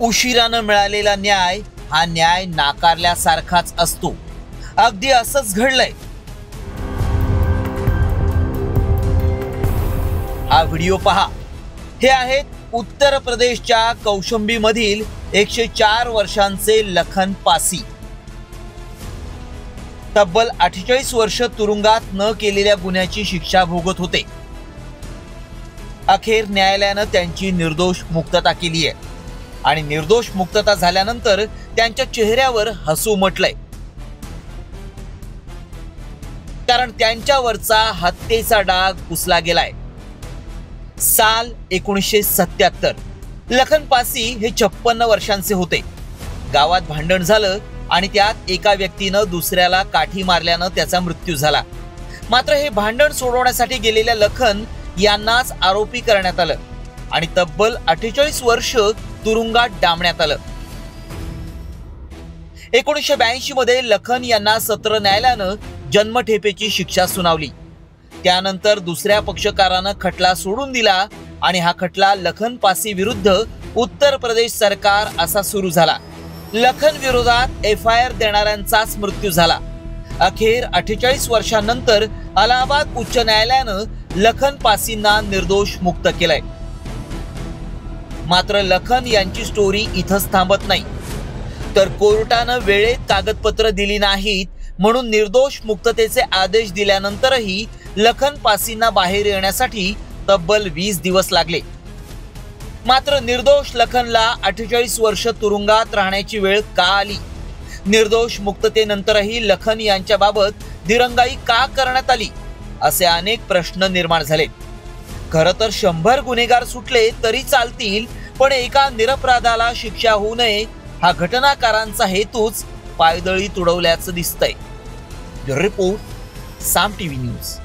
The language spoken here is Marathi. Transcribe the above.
उशिरानं मिळालेला न्याय हा न्याय नाकारल्यासारखाच असतो। अगदी असंच घडलंय। हा व्हिडिओ पहा। हे आहेत उत्तर प्रदेशच्या कौशंबीमधील 104 वर्षांचे लखन पासी। तब्बल 48 वर्ष तुरुंगात न केलेल्या गुन्ह्याची शिक्षा भोगत होते। अखेर न्यायालयानं त्यांची निर्दोष मुक्तता केली आहे आणि निर्दोष मुक्तता झाल्यानंतर त्यांच्या चेहऱ्यावर हसू उमटलंय, कारण त्यांच्यावरचा हत्येचा डाग पुसला गेलाय। साल 1977। लखन पासी हे 56 वर्षांचे होते। गावात भांडण झालं आणि त्यात एका व्यक्तीनं दुसऱ्याला काठी मारल्यानं त्याचा मृत्यू झाला। मात्र हे भांडण सोडवण्यासाठी गेलेल्या लखन यांनाच आरोपी करण्यात आलं आणि तब्बल 48 वर्ष तुरुंगात डांबण्यात आलं। 1982 मध्ये लखन यांना सत्र न्यायालयानं जन्मठेपेची शिक्षा सुनावली। त्यानंतर दुसऱ्या पक्षकारानं खटला सोडून दिला आणि हा खटला लखन पासी विरुद्ध उत्तर प्रदेश सरकार असा सुरू झाला। लखन विरोधात FIR देणाऱ्यांचाच मृत्यू झाला। अखेर 48 वर्षांनंतर अलाहाबाद उच्च न्यायालयानं लखन पासींना निर्दोष मुक्त केलंय। मात्र लखन यांची स्टोरी इथंच थांबत नाही, तर कोर्टानं वेळेत कागदपत्र दिली नाहीत म्हणून निर्दोष मुक्ततेचे आदेश दिल्यानंतरही लखन पासींना बाहेर येण्यासाठी तब्बल 20 दिवस लागले। मात्र निर्दोष लखनला 48 वर्ष तुरुंगात राहण्याची वेळ का आली? निर्दोष मुक्ततेनंतरही लखन यांच्याबाबत दिरंगाई का करण्यात आली? असे अनेक प्रश्न निर्माण झाले। खरं तर 100 गुन्हेगार सुटले तरी चालतील, पण एका निरपराधाला शिक्षा होऊ नये हा घटनाकारांचा हेतूच पायदळी तुडवल्याचं दिसतंय। ब्युरो रिपोर्ट, साम टीव्ही न्यूज।